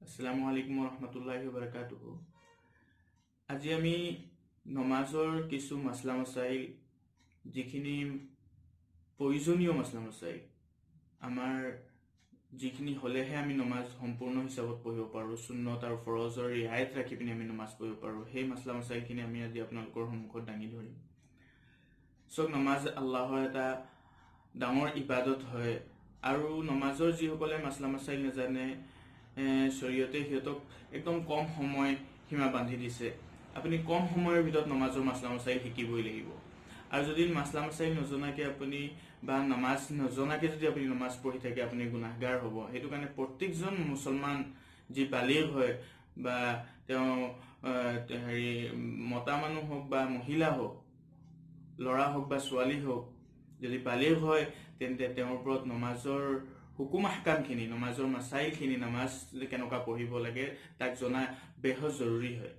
Assalamu alaikum warahmatullahi wabarakatuh. আজি আমি নমাজৰ কিছু মাসলা মাসাইল যিখিনি প্ৰয়োজনীয় মাসলা মাসাইল আমাৰ যিখিনি হলেহে আমি নমাজ সম্পূৰ্ণ হিচাপত পঢ়িব পাৰো সুন্নত আৰু ফৰজৰ ৰিআয়ত ৰাখি পিনে আমি নমাজ পঢ়িব পাৰো সেই মাসলা মাসাইলখিনি আমি আজি আপোনালোকৰ সন্মুখত দাঙি ধৰিম সব নমাজ আল্লাহৰ এটা ডাঙৰ ইবাদত হয় আৰু নমাজৰ যিসকলে মাসলা মাসাইল নাজানে শৰীয়তে হিয়তক একদম কম সময় সীমা বান্ধি দিছে আপুনি কম সময়ৰ ভিতৰত নমাজৰ মাসলা মাসাইল শিকিবই লাগিব আৰু যদি মাসলা মাসাইল নজনাকে আপুনি বা নামাজ নজনাকে যদি আপুনি নামাজ পঢ়ি থাকে আপুনি গুনাহগাৰ হ'ব হেতু কাৰণে প্ৰত্যেকজন মুছলমান যি বালিগ হয় বা তেওঁ মতা মানুহ হোক বা মহিলা হোক লৰা হোক বা ছোৱালী হোক যদি বালিগ হয় তেন্তে তেওঁৰ ওপৰত নমাজৰ হুকুম আহকামখিনি নমাজৰ মাসাইলখিনি নামাজ কেনেকুৱা পঢ়িব লাগে তাক জনা বেহদ জৰুৰী হয়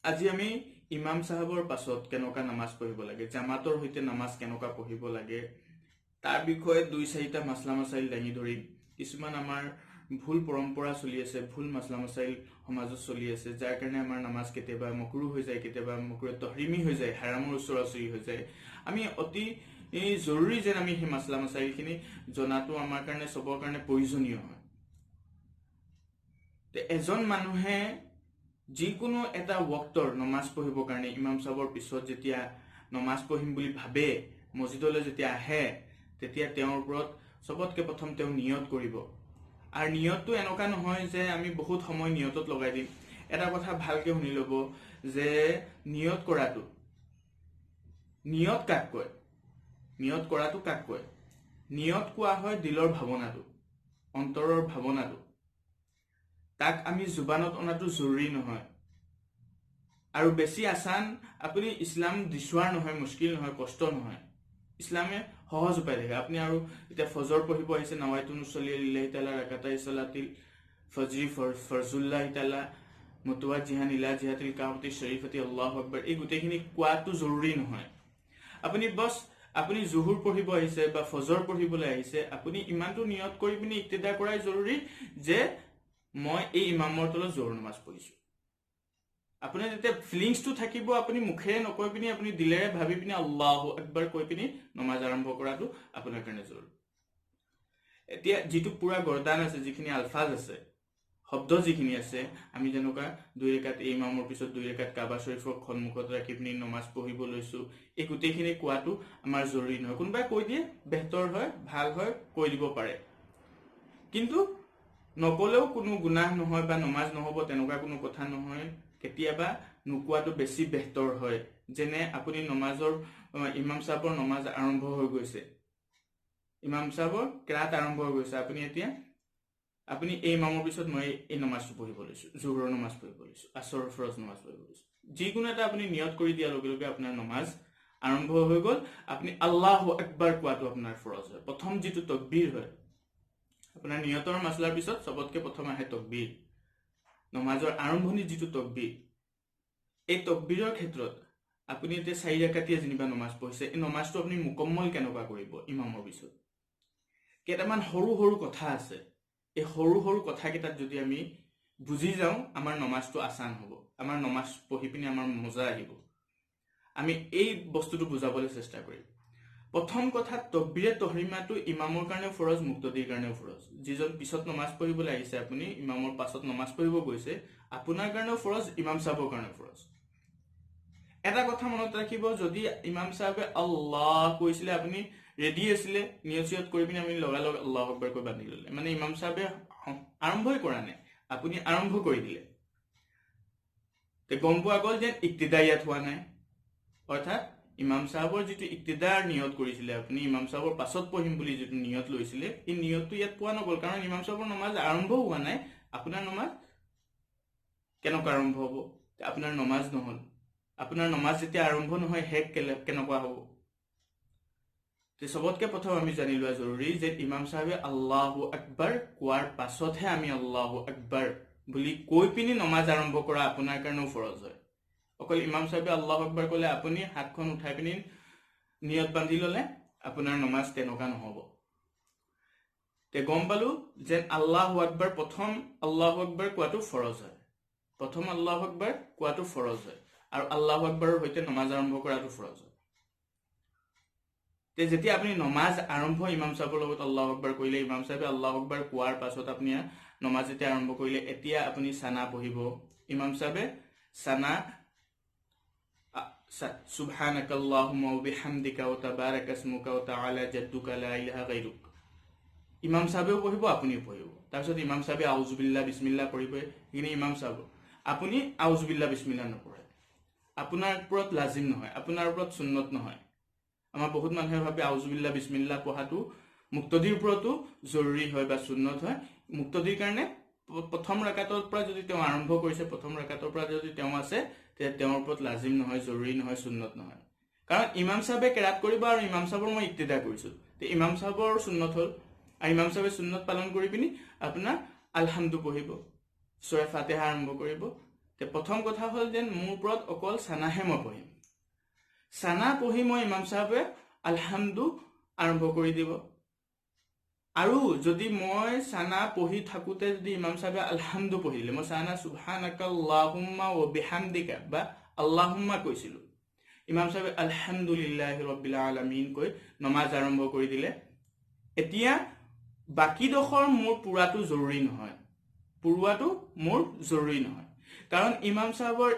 আজি আমি ইমাম সাহাবৰ পাছত কেনেকুৱা নামাজ পঢ়িব লাগে জামাতৰ হৈতে নামাজ কেনেকুৱা পঢ়িব লাগে তাৰ বিষয়ে দুই চাৰিটা মাসলা মাসাইল দাঙি ধৰিম কিছুমান আমাৰ ভুল পৰম্পৰা চলি আছে ভুল মাসলা মাসাইল সমাজত চলি আছে যাৰ কাৰণে আমাৰ নামাজ কেতিয়াবা মকৰুহ হৈ যায় কেতিয়াবা মকৰুহ তহৰিমি হৈ যায় হাৰামৰ ওচৰা-ওচৰি হৈ যায় আমি অতি জৰুৰী যেন আমি সেই মাসলা মাসাইলখিনি জনাটো আমাৰ কাৰণে সবৰ কাৰণে প্ৰয়োজনীয় হয় তে এজন মানুহে যিকোনো এটা ওয়াক্তৰ নমাজ পঢ়িবৰ কাৰণে ইমাম সাহেবৰ পিছত যেতিয়া নমাজ পঢ়িম বুলি ভাবে মসজিদলৈ যেতিয়া আহে তেতিয়া তেওঁৰ ওপৰত সবতকে প্ৰথম তেওঁ নিয়ত কৰিব আৰু নিয়তটো এনেকা নহয় যে আমি বহুত সময় নিয়তত লগাই দিম এটা কথা ভালকে শুনি লব যে নিয়ত কৰাটো নিয়ত কাক কয় নিয়ত কৰাটো কাক কয় নিয়ত কোৱা হয় দিলৰ ভাৱনাটো অন্তৰৰ ভাৱনাটো তাক আমি জুবানত অনাটো জৰুৰী নহয় আৰু বেছি আসান আপুনি ইসলাম দিশৱাৰ নহয় মুশকিল নহয় কষ্ট নহয় ইসলামে সহজ উপায় দেখে আপুনি আৰু এটা ফজৰ পঢ়িব আহিছে নৱাইতুন সল্লিল্লাহি তাআলা ৰাকাতাই সালাতিল ফজৰি ফৰজুল্লাহি তাআলা মুতওয়াজ্জিহান ইলা জিহাতিল কাবাতি শৰীফতি আল্লাহু আকবাৰ এই গুটেখিনি কোৱাটো জৰুৰী নহয় আপুনি জুহুৰ পঢ়িব আহিছে বা ফজৰ পঢ়িবলৈ আহিছে আপুনি ইমানটো নিয়ত কৰি পিনি ইক্তেদা কৰাই জৰুৰী যে মই এই ইমামৰ তলত জোহৰ নামাজ পঢ়িছো আপুনি যেতিয়া ফিলিংছটো থাকিব আপুনি মুখেৰে নকৈ পিনি আপুনি দিলেৰে ভাবি পিনি আল্লাহু আকবাৰ কৈ পিনি নামাজ আৰম্ভ কৰাটো আপোনাৰ কাৰণে জৰুৰী এতিয়া যেটো পুৰা গৰদান আছে যিখিনি আলফাজ আছে শব্দ যিখিনি আছে আমি যেনেকুৱা দুই ৰেকাত ইমামৰ পিছত দুই ৰেকাত কাবা শৰীফৰ সন্মুখত ৰাখি পিনি নামাজ পঢ়িব লৈছো এই গুটেখিনি কোৱাটো আমাৰ জৰুৰী নহয় কোনবাই কৈ দিয়ে বেহতৰ হয় ভাল হয় কৈ দিব পাৰে কিন্তু নকলেও কোনো গুনাহ নহয় বা নামাজ নহব তেনেকুৱা কোনো কথা নহয় কেতিয়াবা নুকুৱাটো বেছি বেহতৰ হয় যেনে আপুনি নামাজৰ ইমাম সাহেবৰ নামাজ আৰম্ভ হৈ গৈছে ইমাম সাহেবৰ কিৰাত আৰম্ভ হৈ গৈছে আপুনি এই ইমামৰ পিছত মই এই নামাজটো পঢ়িব লৈছো জোহৰৰ নামাজ পঢ়িব লৈছো আসৰৰ ফৰজ নামাজ পঢ়িব লৈছো যিকোনো এটা আপুনি নিয়ত কৰি দিয়াৰ লগে লগে আপোনাৰ নামাজ আৰম্ভ হৈ গল আপুনি আল্লাহু আকবাৰ কোৱাটো আপোনাৰ ফৰজ হয় প্ৰথম যেটো তাকবীৰ হয় আপোনাৰ নিয়তৰ মাসলাৰ পিছত সবতকে প্ৰথম আহে তাকবীৰ নমাজৰ আৰম্ভণি যেটো তাকবীৰ এই তাকবীৰৰ ক্ষেত্ৰত আপুনি এতিয়া 4 ৰাকাতিয়া যেনিবা নামাজ পঢ়িছে এই নামাজটো আপুনি মুকম্মল কেনেকুৱা কৰিব ইমামৰ পিছত কেইটামান সৰু সৰু কথা আছে এই সৰু সৰু কথা কেইটাত যদি আমি বুজি যাওঁ আমাৰ নামাজটো আসান হ'ব আমাৰ নামাজ পঢ়ি পিনি আমাৰ মজা আহিব আমি এই বস্তুটো বুজাবলৈ চেষ্টা কৰিম প্ৰথম কথা তাকবীৰে তহৰিমাটো ইমামৰ কাৰণে ফৰজ মুক্তদিৰ কাৰণে ফৰজ যিজন পিছত নামাজ পঢ়িবলৈ আহিছে আপুনি ইমামৰ পাছত নামাজ পঢ়িব গৈছে আপোনাৰ কাৰণে ফৰজ ইমাম সাহেবৰ কাৰণে ফৰজ এটা কথা মনত ৰাখিব যদি ইমাম সাহেবে আল্লাহ কৈছিলে আপুনি ৰেডি আছিলে নিয়ত কৰি পিনি আমি লগা লগ আল্লাহু আকবাৰ কৈ বান্ধি ললে মানে ইমাম সাহেবে আৰম্ভই কৰা নাই আপুনি আৰম্ভ কৰি দিলে তে গম পোৱা গল যে ইক্তিদায়াত হোৱা নাই অৰ্থাৎ ইমাম সাহেবৰ যেটো ইক্তিদাৰ নিয়ত কৰিছিলে আপুনি ইমাম সাহেবৰ পাছত পঢ়িম বুলি যেটো নিয়ত লৈছিলে এই নিয়তটো ইয়াত পোৱা নগল কাৰণ ইমাম সাহেবৰ নামাজ আৰম্ভ হোৱা নাই আপোনাৰ নামাজ কেনেকুৱা আৰম্ভ হ'ব আপোনাৰ নামাজ নহল আপোনাৰ নামাজ যেতিয়া আৰম্ভ নহয় হেক কেনেকুৱা হ'ব তে সবতকে প্ৰথম আমি জানি লোৱা জৰুৰী যে ইমাম সাহেবে আল্লাহু আকবাৰ কোৱাৰ পাছতহে আমি আল্লাহু আকবাৰ বুলি কৈ পিনি নামাজ আৰম্ভ কৰা আপোনাৰ কাৰণেও ফৰজ হয় অকল ইমাম সাহেবে আল্লাহু আকবাৰ কলে আপুনি হাতখন উঠাই পিনি নিয়ত বান্ধি ললে আপোনাৰ নামাজ তেনেকুৱা নহব তে গম পালো যে আল্লাহু আকবাৰ প্ৰথম আল্লাহু আকবাৰ কোৱাটো ফৰজ হয় প্ৰথম আল্লাহু আকবাৰ কোৱাটো ফৰজ হয় আৰু আল্লাহু আকবাৰৰ সৈতে নমাজ আৰম্ভ কৰাটো ফৰজ হয় তে যেতিয়া আপুনি নমাজ আৰম্ভ ইমাম সাহেবৰ লগত আল্লাহু আকবাৰ কইলে ইমাম সাহেবে আল্লাহু আকবাৰ কোৱাৰ পাছত আপুনি নমাজ যেতিয়া আৰম্ভ কৰিলে এতিয়া আপুনি সানা পঢ়িব ইমাম সাহেবে সানা সুবহানাকাল্লাহুম্মা ওয়া বিহামদিকা ওয়া তাবারাকা ইসমুকা ওয়া তাআলা জাদ্দুকা লা ইলাহা গায়রুক ইমাম সাহেবেও পঢ়িব আপুনিও পঢ়িব তাৰপিছত ইমাম সাহেবে আউযুবিল্লাহ বিসমিল্লাহ পঢ়িব ইনি ইমাম সাহেব আপুনি আউযুবিল্লাহ বিসমিল্লাহ নপঢ়ে আপোনাৰ ওপৰত লাজিম নহয় আপোনাৰ ওপৰত সুন্নত নহয় আমাৰ বহুত মানুহে ভাবে আউযুবিল্লাহ বিসমিল্লাহ পঢ়াটো মুক্তদিৰ ওপৰতো জৰুৰী হয় বা সুন্নত হয় মুক্তদিৰ কাৰণে প্ৰথম ৰাকাতৰ পৰা যদি তেওঁ আৰম্ভ কৰিছে প্ৰথম ৰাকাতৰ পৰা যদি তেওঁ আছে তে তেওঁৰ ওপৰত লাজিম নহয় জৰুৰী নহয় সুন্নত নহয় কাৰণ ইমাম সাহেবে কেৰাত কৰিব আৰু ইমাম সাহেবৰ মই ইক্তেদা কৰিছো তে ইমাম সাহেবৰ সুন্নত হল আৰু ইমাম সাহেবে সুন্নত পালন কৰি পিনি আপোনাৰ আলহামদু পঢ়িব সূৰা ফাতিহা আৰম্ভ কৰিব তে প্ৰথম কথা হল যে মোৰ ওপৰত অকল সানাহে মই পঢ়িম সানা পঢ়ি মই ইমাম সাহেবে আলহামদু আৰম্ভ কৰি দিব আৰু যদি মই সানা পঢ়ি থাকুতে যদি ইমাম সাহেবে আলহামদু পঢ়িলে মই সানা সুবহানাকাল্লাহুম্মা ওয়া বিহামদিকা বা আল্লাহুম্মা কৈছিলো ইমাম সাহেবে আলহামদুলিল্লাহি ৰাব্বিল আলামিন কৈ নমাজ আৰম্ভ কৰি দিলে এতিয়া বাকি দখৰ মোৰ পুৰাটো জৰুৰী নহয় পুৰুৱাটো মোৰ জৰুৰী নহয় কাৰণ ইমাম সাহেবৰ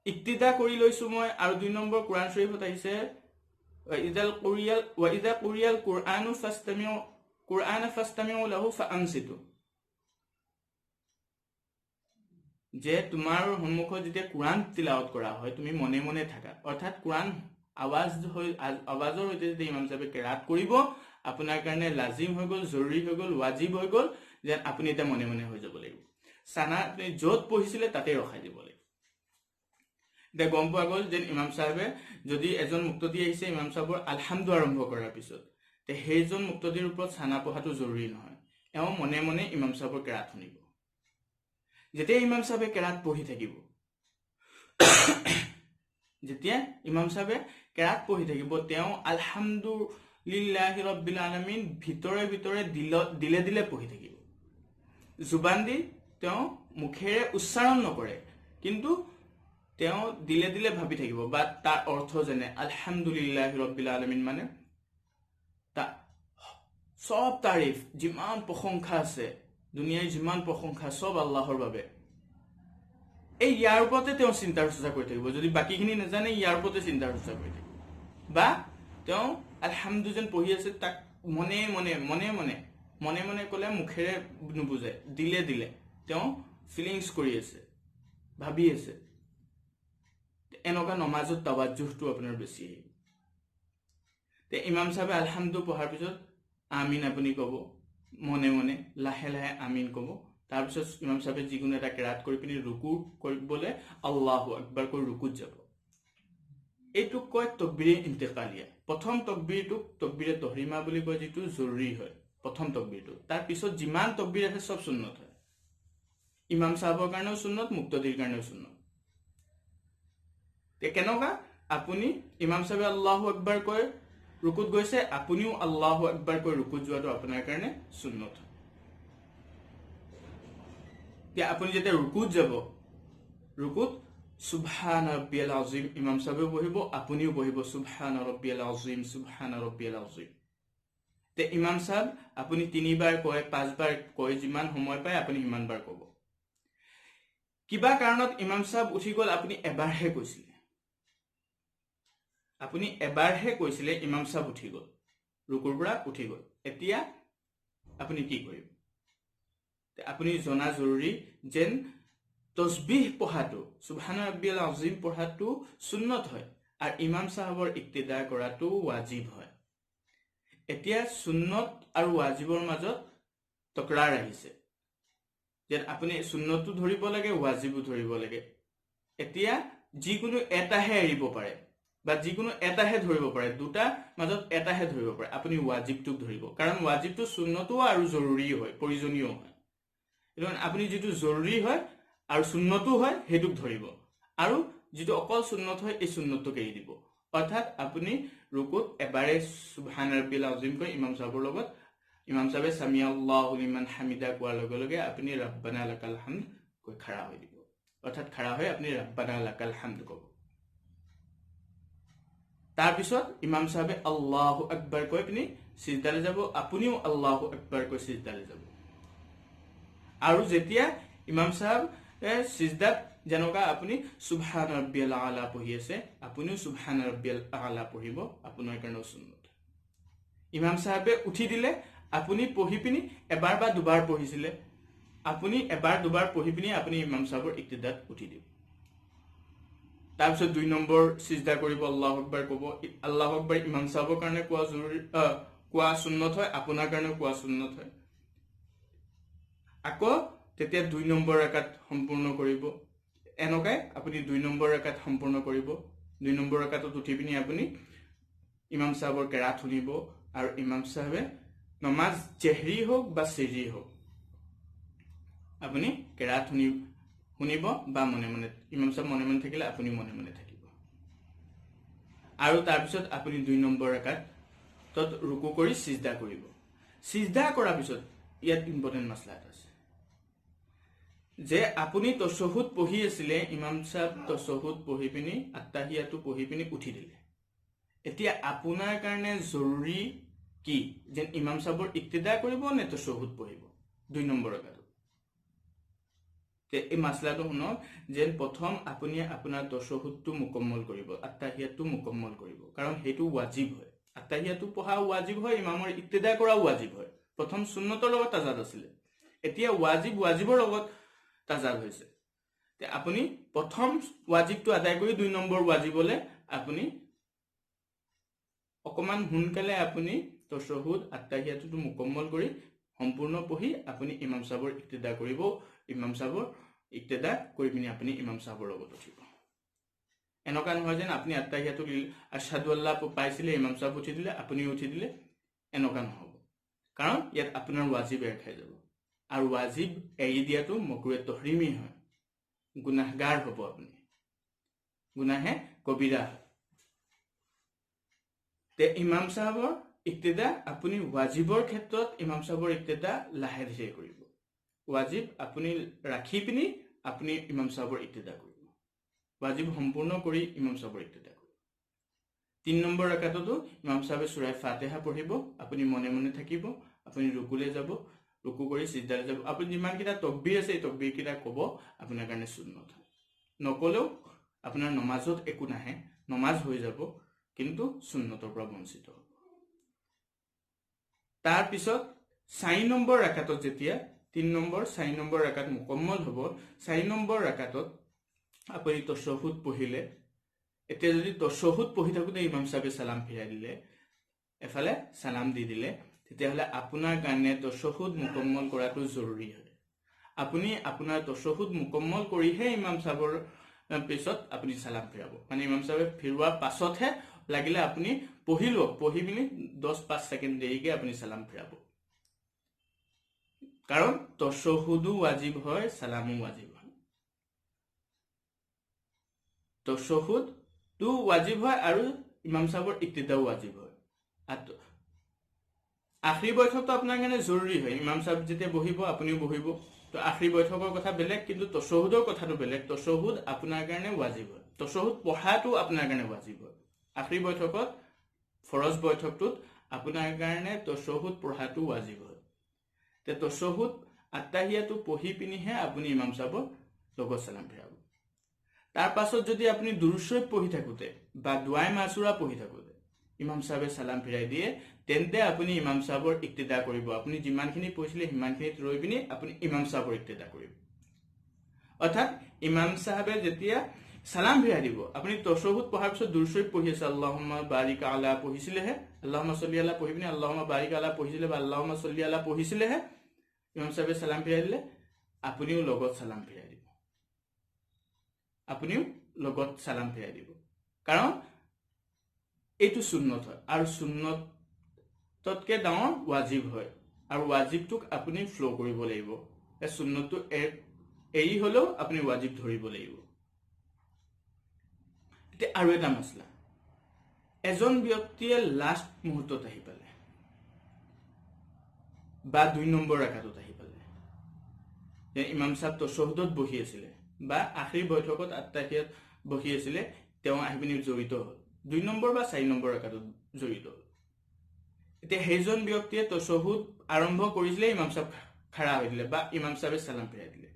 ইক্তিদা কৰি লৈছো মই আৰু 2 নম্বৰ কোৰআন শৰীফত আহিছে ইদা কুৰিয়াল কুৰআন ফাস্তামিউ লাহু ফাআনসিতু যে তোমাৰ সন্মুখত যেতিয়া কুৰআন তিলাওয়াত কৰা হয় তুমি মনে মনে থাকা অৰ্থাৎ কুৰআন আৱাজৰ সৈতে যদি ইমাম সাহেবে কেৰাত কৰিব আপোনাৰ কাৰণে লাজিম হৈ গল জৰুৰী হৈ গল ওয়াজিব হৈ গল যে আপুনি এটা মনে মনে হৈ যাব লাগিব সানা আপুনি যত পঢ়িছিলে তাতে ৰখাই দিব লাগিব দে গম পোৱা গল যে ইমাম সাহেবে যদি এজন মুক্তদি আহিছে ইমাম সাহেবৰ আলহামদু আৰম্ভ কৰাৰ পিছত তে সেইজন মুক্তদিৰ ওপৰত সানা পঢ়াটো জৰুৰী নহয় এওঁ মনে মনে ইমাম সাহেবৰ কেৰাত শুনিব যেতিয়া ইমাম সাহেবে কেৰাত পঢ়ি থাকিব যেতিয়া ইমাম সাহেবে কেৰাত পঢ়ি থাকিব তেওঁ আলহামদুলিল্লাহি ৰাব্বিল আলামিন ভিতৰে ভিতৰে দিলে দিলে পঢ়ি থাকিব জুবান দি তেওঁ মুখেৰে উচ্চাৰণ নকৰে কিন্তু তেওঁ দিলে দিলে ভাবি থাকিব বা তাৰ অৰ্থ যেনে আলহামদুলিল্লাহি ৰাব্বিল আলামিন মানে তা সব তাৰিফ যিমান প্ৰশংসা আছে দুনিয়াৰ যিমান প্ৰশংসা সব আল্লাহৰ বাবে এই ইয়াৰ ওপৰতে তেওঁ চিন্তা চৰ্চা কৰি থাকিব যদি বাকিখিনি নাজানে ইয়াৰ ওপৰতে চিন্তা চৰ্চা কৰি থাকিব বা তেওঁ আলহামদু যেন পঢ়ি আছে তাক মনে মনে মনে মনে মনে মনে কলে মুখেৰে নুবুজায় দিলে দিলে তেওঁ ফিলিংস কৰি আছে ভাবি আছে এনেকা নমাজত তাৱাজ্জুহটো আপোনাৰ বেছি তে ইমাম সাহেবে আলহামদু পঢ়াৰ পিছত আমিন আপুনি কব মনে মনে লাহে লাহে আমিন কব তাৰ পিছত ইমাম সাহেবে যিকোনো এটা কেৰাত কৰি পিনি ৰুকু কৰিবলৈ আল্লাহু আকবাৰ কৈ ৰুকুত যাব এইটো কয় তাকবীৰে ইন্তেকালিয়া প্ৰথম তাকবীৰটোক তাকবীৰে তহৰিমা বুলি কয় যেটো জৰুৰী হয় প্ৰথম তাকবীৰটো তাৰ পিছত যিমান তাকবীৰ আছে সব সুন্নত হয় ইমাম সাহেবৰ কাৰণেও সুন্নত মুক্তদিৰ কাৰণেও সুন্নত তে কেনকা আপুনি ইমাম সাহেবে আল্লাহু আকবাৰ কৈ ৰুকুত গৈছে আপুনিও আল্লাহু আকবাৰ কৈ ৰুকুত যোৱাটো আপোনাৰ কাৰণে সুন্নত তে আপুনি যেতিয়া ৰুকুত যাব ৰুকুত সুবহান ৰাব্বিয়াল আযীম ইমাম সাহেবে পঢ়িব আপুনিও পঢ়িব সুবহান ৰাব্বিয়াল আযীম সুবহান ৰাব্বিয়াল আযীম তে ইমাম সাহেব আপুনি 3 বাৰ কয় 5 বাৰ কয় যিমান সময় পায় আপুনি সিমান বাৰ ক'ব কিবা কাৰণত ইমাম সাহেব উঠি গল আপুনি এবাৰহে কৈছিল আপুনি এবাৰহে কৈছিলে ইমাম সাহেব উঠি গল ৰুকুৰ পৰা উঠি গল এতিয়া আপুনি কি কৰিব তে আপুনি জনা জৰুৰী যেন তসবিহ পঢ়াটো সুবহান ৰাব্বিয়াল আযীম পঢ়াটো সুন্নত হয় আৰু ইমাম সাহেবৰ ইক্তেদা কৰাটো ওয়াজিব হয় এতিয়া সুন্নত আৰু ওয়াজিবৰ মাজত তকৰাৰ আহিছে যেন আপুনি সুন্নতটো ধৰিব লাগে ওয়াজিবো ধৰিব লাগে এতিয়া যিকোনো এটাহে এৰিব পাৰে বা যিকোনো এটাহে ধৰিব পাৰে দুটা মাজত এটাহে ধৰিব পাৰে আপুনি ওয়াজিবটোক ধৰিব কাৰণ ওয়াজিবটো সুন্নতো আৰু জৰুৰী হয় প্ৰয়োজনীয় হয় এজন আপুনি যেটো জৰুৰী হয় আৰু সুন্নতো হয় হেতুক ধৰিব আৰু যেটো অকল সুন্নত হয় এই সুন্নতটোক এৰি দিব অৰ্থাৎ আপুনি ৰুকুত এবাৰে সুবহান ৰাব্বিল আযীম কৈ ইমাম সাহেবৰ লগত ইমাম সাহেবে সামি আল্লাহু লিমান হামিদা কোৱাৰ লগে লগে আপুনি ৰব্বানা লাকাল হামদ কৈ খাৰা হৈ দিব অৰ্থাৎ খাৰা হৈ আপুনি ৰব্বানা লাকাল হামদ ক'ব তাৰ পিছত ইমাম সাহেবে আল্লাহু আকবার কৈ আপুনি সিজদালে যাব আপুনিও আল্লাহু আকবার কৈ সিজদালে যাব আৰু যেতিয়া ইমাম সাহেব সিজদাত যেনকা আপুনি সুবহান ৰাব্বিয়াল আলা পঢ়ি আছে আপুনিও সুবহান ৰাব্বিয়াল আলা পঢ়িব আপোনাৰ কাৰণে সুন্নত ইমাম সাহেবে উঠি দিলে আপুনি পঢ়ি পিনি এবাৰ বা দুবাৰ পঢ়িছিলে আপুনি এবাৰ দুবাৰ পঢ়ি পিনি আপুনি ইমাম সাহেবৰ ইক্তিদাত উঠি দিব তাৰ পিছত 2 নম্বৰ সিজদা কৰিব আল্লাহু আকবাৰ ক'ব আল্লাহু আকবাৰ ইমাম সাহেবৰ কাৰণে কোৱা জৰুৰী কোৱা সুন্নত হয় আপোনাৰ কাৰণে কোৱা সুন্নত হয় আকৌ তেতিয়া 2 নম্বৰ ৰাকাত সম্পূৰ্ণ কৰিব এনেকৈ আপুনি 2 নম্বৰ ৰাকাত সম্পূৰ্ণ কৰিব 2 নম্বৰ ৰাকাতত উঠি পিনি আপুনি ইমাম সাহেবৰ কেৰাত শুনিব আৰু ইমাম সাহেবে নমাজ জেহৰি হোক বা সিৰি হোক আপুনি কেৰাত শুনিব বা মনে মনে ইমাম সাহেব মনে মনে থাকিলে আপুনি মনে মনে থাকিব আৰু তাৰ পিছত আপুনি 2 নম্বৰ ৰাকাত তত ৰুকু কৰি সিজদা কৰিব সিজদা কৰাৰ পিছত ইয়াত ইম্পৰ্টেন্ট মাসলা আছে যে আপুনি তশহুদ পঢ়ি আছিলে ইমাম সাহেব তশহুদ পঢ়ি পিনি আত্তাহিয়াতু পঢ়ি পিনি উঠি দিলে এতিয়া আপোনাৰ কাৰণে জৰুৰী কি যে ইমাম সাহেবৰ ইক্তিদা কৰিব নে তশহুদ পঢ়িব 2 নম্বৰ ৰাকাত তে এই মাসলাটো শুনক যে প্ৰথম আপুনি আপোনাৰ তশহুদটো মুকম্মল কৰিব আত্তাহিয়াতু মুকম্মল কৰিব কাৰণ হেতু ওয়াজিব হয় আত্তাহিয়াতু পঢ়া ওয়াজিব হয় ইমামৰ ইক্তিদা কৰা ওয়াজিব হয় প্ৰথম সুন্নতৰ লগত তাজাদ আছিল এতিয়া ওয়াজিবৰ লগত তাজাদ হৈছে তে আপুনি প্ৰথম ওয়াজিবটো আদায় কৰি 2 নম্বৰ ওয়াজিবলে আপুনি অকমান হুনকালে আপুনি তশহুদ আত্তাহিয়াতু মুকম্মল কৰি সম্পূৰ্ণ পঢ়ি আপুনি ইমাম সাহেবৰ ইক্তিদা কৰিব ইমাম সাহেবৰ ইক্তিদা কৰি পিনি আপুনি ইমাম সাহেবৰ লগত উঠিব এনেকা নহয় যেন আপুনি আত্তাহিয়াতু আশহাদু আল্লাহ পাইছিলে ইমাম সাহেব উঠি দিলে আপুনি উঠি দিলে এনেকা নহব কাৰণ ইয়াত আপোনাৰ ওয়াজিব এৰ খাই যাব আৰু ওয়াজিব এৰি দিয়াটো মকৰুহে তহৰিমি হয় গুনাহগাৰ হ'ব আপুনি গুনাহে কবিৰা তে ইমাম সাহেবৰ ইক্তিদা আপুনি ওয়াজিবৰ ক্ষেত্ৰত ইমাম সাহেবৰ ইক্তিদা লাহে ধীৰে কৰিব ওয়াজিব আপুনি ৰাখি পিনি আপুনি ইমাম সাহেবৰ ইক্তিদা কৰিব ওয়াজিব সম্পূৰ্ণ কৰি ইমাম সাহেবৰ ইক্তিদা কৰিব 3 নম্বৰ ৰাকাততো ইমাম সাহেবে সূৰা ফাতিহা পঢ়িব আপুনি মনে মনে থাকিব আপুনি ৰুকুলে যাব ৰুকু কৰি সিজদালে যাব আপুনি যিমান কিটা তাকবীৰ আছে এই তাকবীৰ কিটা ক'ব আপোনাৰ কাৰণে সুন্নত নকলেও আপোনাৰ নমাজত একো নাহে নমাজ হৈ যাব কিন্তু সুন্নতৰ পৰা বঞ্চিত হ'ব তাৰ পিছত 4 নম্বৰ ৰাকাতত যেতিয়া 3 নম্বৰ 4 নম্বৰ ৰাকাত মুকম্মল হ'ব 4 নম্বৰ ৰাকাতত আপুনি তশহুদ পঢ়িলে এতিয়া যদি তশহুদ পঢ়ি থাকোতে ইমাম সাহেবে সালাম ফিৰাই দিলে এফালে সালাম দি দিলে তেতিয়াহলে আপোনাৰ কাৰণে তশহুদ মুকম্মল কৰাটো জৰুৰী হয় আপুনি আপোনাৰ তশহুদ মুকম্মল কৰিহে ইমাম সাহেবৰ পিছত আপুনি সালাম ফিৰাব মানে ইমাম সাহেবে ফিৰোৱাৰ পাছতহে লাগিলে আপুনি পঢ়ি পিনি 10-5 সেকেন্ড দেৰিকে আপুনি সালাম ফিৰাব কাৰণ তশহুদু ওয়াজিব হয় সালামু ওয়াজিব হয় তশহুদ তো ওয়াজিব হয় আৰু ইমাম সাহেবৰ ইক্তিদাও ওয়াজিব হয় আখৰি বৈঠকটো আপোনাৰ কাৰণে জৰুৰী হয় ইমাম সাহেব যেতিয়া বহিব আপুনিও বহিব তো আখৰি বৈঠকৰ কথা বেলেগ কিন্তু তশহুদৰ কথাটো বেলেগ তশহুদ আপোনাৰ কাৰণে ওয়াজিব হয় তশহুদ পঢ়াটো আপোনাৰ কাৰণে ওয়াজিব হয় আখৰি বৈঠকত ফৰজ বৈঠকটোত আপোনাৰ কাৰণে তশহুদ পঢ়াটো ওয়াজিব হয় তে তশহুদ আত্তাহিয়াতু পঢ়ি পিনিহে আপুনি ইমাম সাহেবৰ লগত সালাম ফিৰাব তাৰ পাছত যদি আপুনি দুৰুদ শৰীফ পঢ়ি থাকোতে বা দুআয়ে মাসুৰা পঢ়ি থাকোতে ইমাম সাহেবে সালাম ফিৰাই দিয়ে তেন্তে আপুনি ইমাম সাহেবৰ ইক্তিদা কৰিব আপুনি যিমানখিনি পঢ়িছিলে সিমানখিনিত ৰৈ পিনি আপুনি ইমাম সাহেবৰ ইক্তিদা কৰিব অৰ্থাৎ ইমাম সাহেবে যেতিয়া সালাম ফিৰাই দিব আপুনি তশহুদ পঢ়াৰ পিছত দুৰুদ শৰীফ পঢ়ি আছে আল্লাহুম্মা বাৰিক আলা পঢ়িছিলেহে আল্লাহুম্মা সাল্লি আলা পঢ়ি পিনি আল্লাহুম্মা বাৰিক আলা পঢ়িছিলে বা আল্লাহুম্মা সাল্লি আলা পঢ়িছিলেহে ইমাম সাহেবে সালাম ফিৰাই দিলে আপুনিও লগত সালাম ফিৰাই দিব আপুনিও লগত সালাম ফিৰাই দিব কাৰণ এইটো সুন্নত হয় আৰু সুন্নততকে ডাঙৰ ওয়াজিব হয় আৰু ওয়াজিবটোক আপুনি ফ্লো কৰিব লাগিব এই সুন্নতটো এৰি হলেও আপুনি ওয়াজিব ধৰিব লাগিব এতিয়া আৰু এটা মাসলা এজন ব্যক্তিয়ে লাষ্ট মুহূৰ্তত আহি পালে বা 2 নম্বৰ ৰাকাতত আহি পালে যে ইমাম সাহেব তশহুদত বহি আছিলে বা আখিৰ বৈঠকত আত্তাহিয়াত বহি আছিলে তেওঁ আহি পিনি জড়িত হ'ল 2 নম্বৰ বা 4 নম্বৰ ৰাকাতত জড়িত হ'ল এতিয়া সেইজন ব্যক্তিয়ে তশহুদ আৰম্ভ কৰিছিলে ইমাম সাহেব খাৰা হৈ দিলে বা ইমাম সাহেবে সালাম ফিৰাই দিলে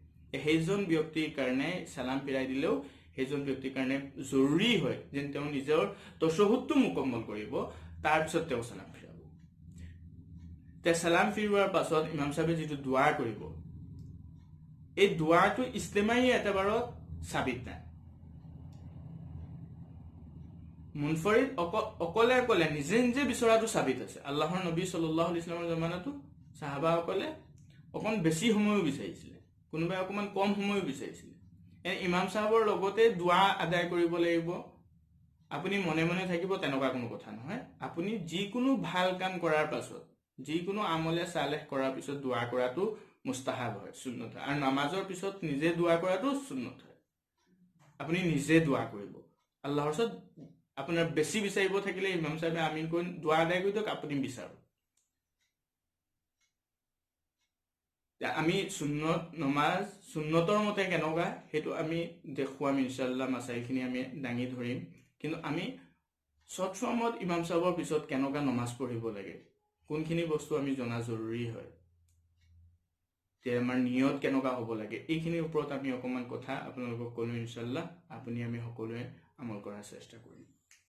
সেইজন ব্যক্তিৰ কাৰণে সালাম ফিৰাই দিলেও সেইজন ব্যক্তিৰ কাৰণে জৰুৰী হয় যে তেওঁ নিজৰ তশহুদটো মুকম্মল কৰিব তাৰ পিছত তেওঁ সালাম ফিৰাব তে সালাম ফিৰোৱাৰ পাছত ইমাম সাহেবে যেটো দুআ কৰিব এই দুআটো ইস্তেমাই এটাবাৰত সাবিত নাই মুনফৰিদ অকলে অকলে নিজে নিজে বিচৰাটো সাবিত আছে আল্লাহৰ নবী সাল্লাল্লাহু আলাইহি ওয়াসাল্লামৰ জামানাতো সাহাবাসকলে অকন বেছি সময় বিচাৰিছিলে কোনোবাই অকমান কম সময় বিচাৰিছিলে ইমাম সাহেবৰ লগতে দুআ আদায় কৰিব লাগিব আপুনি মনে মনে থাকিব তেনেকুৱা কোনো কথা নহয় আপুনি যিকোনো ভাল কাম কৰাৰ পাছত যিকোনো আমলে সালেহ কৰাৰ পিছত দুআ কৰাটো মুস্তাহাব হয় সুন্নত হয় আৰু নামাজৰ পিছত নিজে দুআ কৰাটো সুন্নত হয় আপুনি নিজে দুআ কৰিব আল্লাহৰ ওচৰত আপোনাৰ বেছি বিচাৰিব থাকিলে ইমাম সাহেবে আমিন কৈ দুআ আদায় কৰি দিয়ক আপুনি বিচাৰক আমি সুন্নত নমাজ সুন্নতৰ মতে কেনেকুৱা হেতু আমি দেখুৱাম ইনশাআল্লাহ মাসাইলখিনি আমি দাঙি ধৰিম কিন্তু আমি সৎসমত ইমাম সাহেবৰ পিছত কেনেকুৱা নমাজ পঢ়িব লাগে কোনখিনি বস্তু আমি জনা জৰুৰী হয় তে আমাৰ নিয়ত কেনেকুৱা হ'ব লাগে এইখিনিৰ ওপৰত আমি অকমান কথা আপোনালোকক ক'লো ইনশাআল্লাহ আপুনি আমি সকলোৱে আমল কৰাৰ চেষ্টা কৰিম